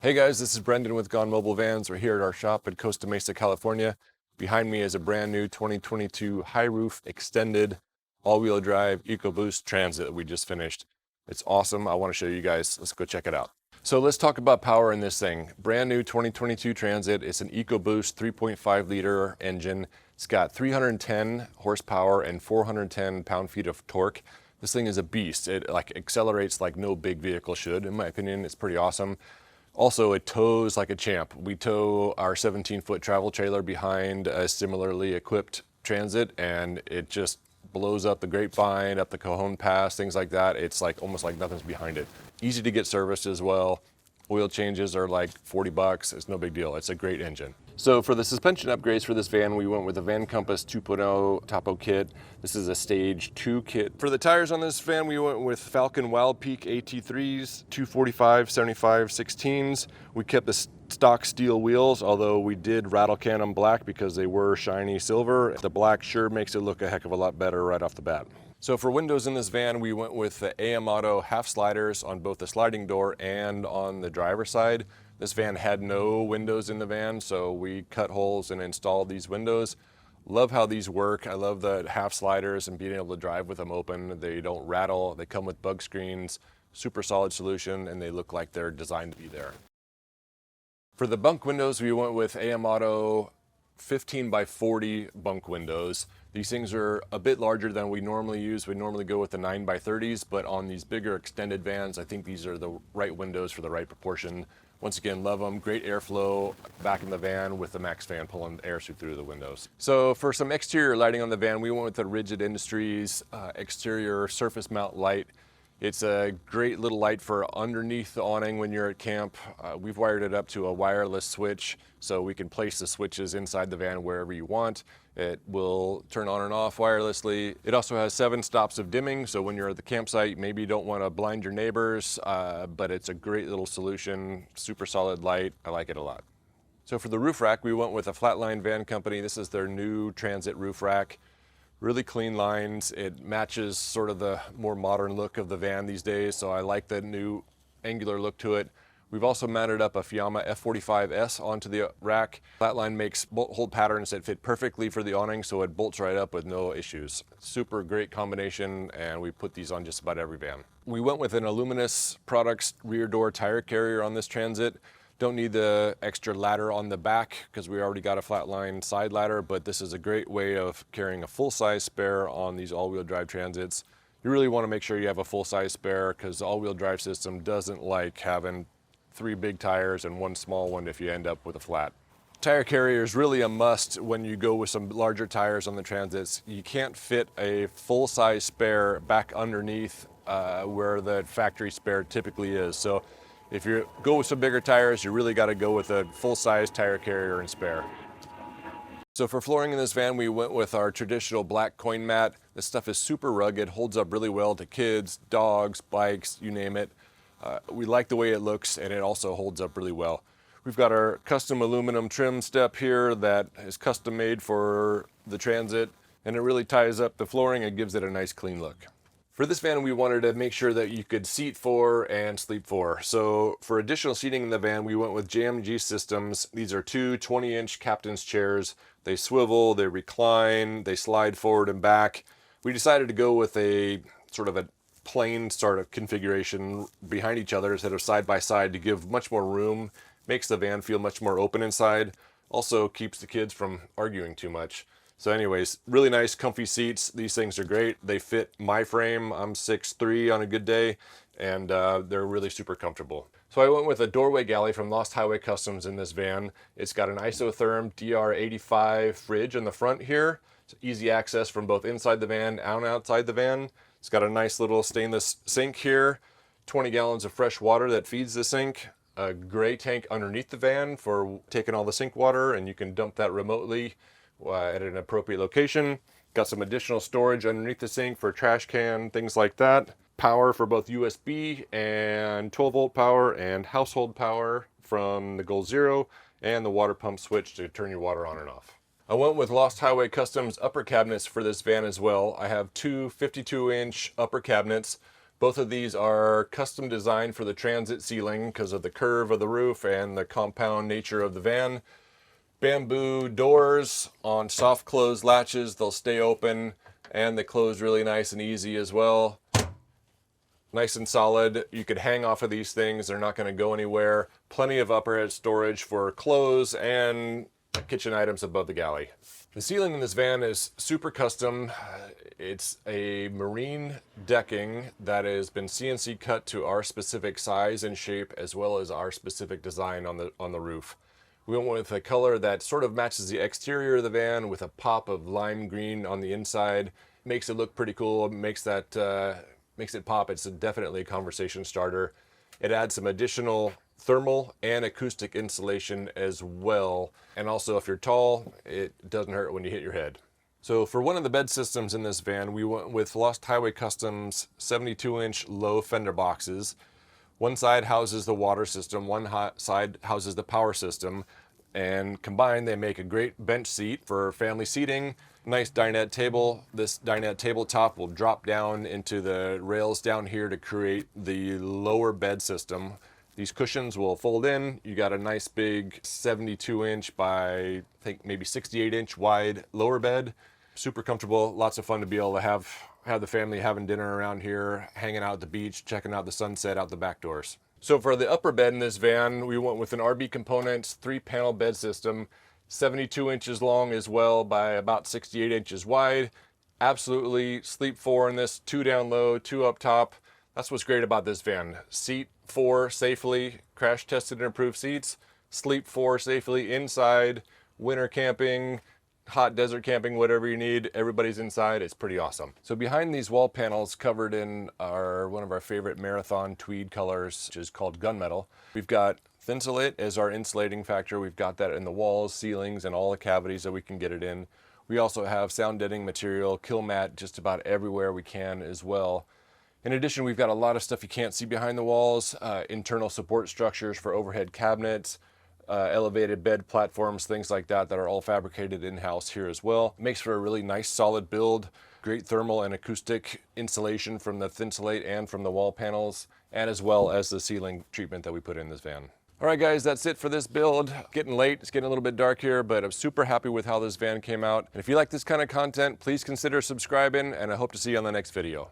Hey guys, this is Brendan with Gone Mobile Vans. We're here at our shop in Costa Mesa, California. Behind me is a brand new 2022 high roof extended all-wheel drive Ecoboost Transit that we just finished. It's awesome. I want to show you guys. Let's go check it out. So let's talk about power in this thing. Brand new 2022 Transit. It's an Ecoboost 3.5 liter engine. It's got 310 horsepower and 410 pound-feet of torque. This thing is a beast. It accelerates like no big vehicle should. In my opinion, it's pretty awesome. Also, it tows like a champ. We tow our 17-foot travel trailer behind a similarly equipped Transit, and it just blows up the Grapevine, up the Cajon Pass, things like that. It's like almost like nothing's behind it. Easy to get serviced as well. Oil changes are like 40 bucks. It's no big deal. It's a great engine. So for the suspension upgrades for this van, we went with the VanCompass 2.0 Topo kit. This is a stage 2 kit. For the tires on this van, we went with Falken AT3s, 245, 75, 16s. We kept the stock steel wheels, although we did rattle can them black because they were shiny silver. The black sure makes it look a heck of a lot better right off the bat. So for windows in this van, we went with the AM Auto half sliders on both the sliding door and on the driver's side. This van had no windows in the van, so we cut holes and installed these windows. Love how these work. I love the half sliders and being able to drive with them open. They don't rattle. They come with bug screens, super solid solution, and they look like they're designed to be there. For the bunk windows, we went with AM Auto 15 by 40 bunk windows. These things are a bit larger than we normally use. We normally go with the 9 by 30s, but on these bigger extended vans, I think these are the right windows for the right proportion. Once again, love them. Great airflow back in the van with the Maxxfan pulling air through the windows. So for some exterior lighting on the van, we went with the Rigid Industries exterior surface mount light. It's a great little light for underneath the awning when you're at camp. We've wired it up to a wireless switch so we can place the switches inside the van wherever you want. It will turn on and off wirelessly. It also has 7 stops of dimming, so when you're at the campsite, maybe you don't want to blind your neighbors, but it's a great little solution. Super solid light. I like it a lot. So for the roof rack, we went with a Flatline van company. This is their new Transit roof rack. Really clean lines. It matches sort of the more modern look of the van these days, so I like the new angular look to it. We've also mounted up a Fiama F45S onto the rack. Flatline makes bolt hold patterns that fit perfectly for the awning, so it bolts right up with no issues. Super great combination, and we put these on just about every van. We went with an Aluminess Products rear door tire carrier on this Transit. Don't need the extra ladder on the back because we already got a Flatline side ladder, but this is a great way of carrying a full-size spare on these all-wheel drive Transits. You really want to make sure you have a full-size spare because the all-wheel drive system doesn't like having 3 big tires and 1 small one if you end up with a flat. Tire carrier is really a must when you go with some larger tires on the Transits. You can't fit a full-size spare back underneath where the factory spare typically is. So if you go with some bigger tires, you really got to go with a full-size tire carrier and spare. So for flooring in this van, we went with our traditional black coin mat. This stuff is super rugged, holds up really well to kids, dogs, bikes, you name it. We like the way it looks, and it also holds up really well. We've got our custom aluminum trim step here that is custom made for the Transit, and it really ties up the flooring and gives it a nice clean look. For this van, we wanted to make sure that you could seat 4 and sleep 4. So for additional seating in the van, we went with JMG Systems. These are 2 20-inch captain's chairs. They swivel, they recline, they slide forward and back. We decided to go with a sort of a plain sort of configuration behind each other instead of side by side to give much more room. Makes the van feel much more open inside. Also keeps the kids from arguing too much. So anyways, really nice comfy seats. These things are great. They fit my frame. I'm 6'3" on a good day, and they're really super comfortable. So I went with a doorway galley from Lost Highway Customs in this van. It's got an Isotherm DR85 fridge in the front here. It's easy access from both inside the van and outside the van. It's got a nice little stainless sink here, 20 gallons of fresh water that feeds the sink, a gray tank underneath the van for taking all the sink water, and you can dump that remotely at an appropriate location. Got some additional storage underneath the sink for a trash can, things like that. Power for both USB and 12-volt power and household power from the Goal Zero, and the water pump switch to turn your water on and off. I went with Lost Highway Customs upper cabinets for this van as well. I have 2 52-inch upper cabinets. Both of these are custom designed for the transit ceiling because of the curve of the roof and the compound nature of the van. Bamboo doors on soft close latches, they'll stay open and they close really nice and easy as well. Nice and solid. You could hang off of these things, they're not going to go anywhere. Plenty of upperhead storage for clothes and kitchen items above the galley. The ceiling in this van is super custom. It's a marine decking that has been CNC cut to our specific size and shape, as well as our specific design on the roof. We went with a color that sort of matches the exterior of the van with a pop of lime green on the inside. Makes it look pretty cool, makes it pop. It's definitely a conversation starter. It adds some additional thermal and acoustic insulation as well. And also, if you're tall, it doesn't hurt when you hit your head. So for one of the bed systems in this van, we went with Lost Highway Customs 72-inch low fender boxes. One side houses the water system, one side houses the power system, and combined they make a great bench seat for family seating. Nice dinette table. This dinette tabletop will drop down into the rails down here to create the lower bed system. These cushions will fold in. You got a nice big 72-inch by, I think, maybe 68-inch wide lower bed. Super comfortable, lots of fun to be able to have the family having dinner around here, hanging out at the beach, checking out the sunset out the back doors. So for the upper bed in this van, we went with an RB Components 3-panel bed system, 72 inches long as well by about 68 inches wide. Absolutely sleep 4 in this, 2 down low, 2 up top. That's what's great about this van. Seat 4 safely, crash tested and approved seats. Sleep 4 safely inside, winter camping, hot desert camping, whatever you need, everybody's inside. It's pretty awesome. So behind these wall panels, covered in one of our favorite Marathon tweed colors, which is called gunmetal, we've got Thinsulate as our insulating factor. We've got that in the walls, ceilings, and all the cavities that we can get it in. We also have sound deadening material, kill mat, just about everywhere we can as well. In addition, we've got a lot of stuff you can't see behind the walls, internal support structures for overhead cabinets, elevated bed platforms, things like that are all fabricated in-house here as well. Makes for a really nice solid build. Great thermal and acoustic insulation from the Thinsulate and from the wall panels, and as well as the ceiling treatment that we put in this van. All right guys, that's it for this build. Getting late, it's getting a little bit dark here, but I'm super happy with how this van came out. And if you like this kind of content, please consider subscribing, and I hope to see you on the next video.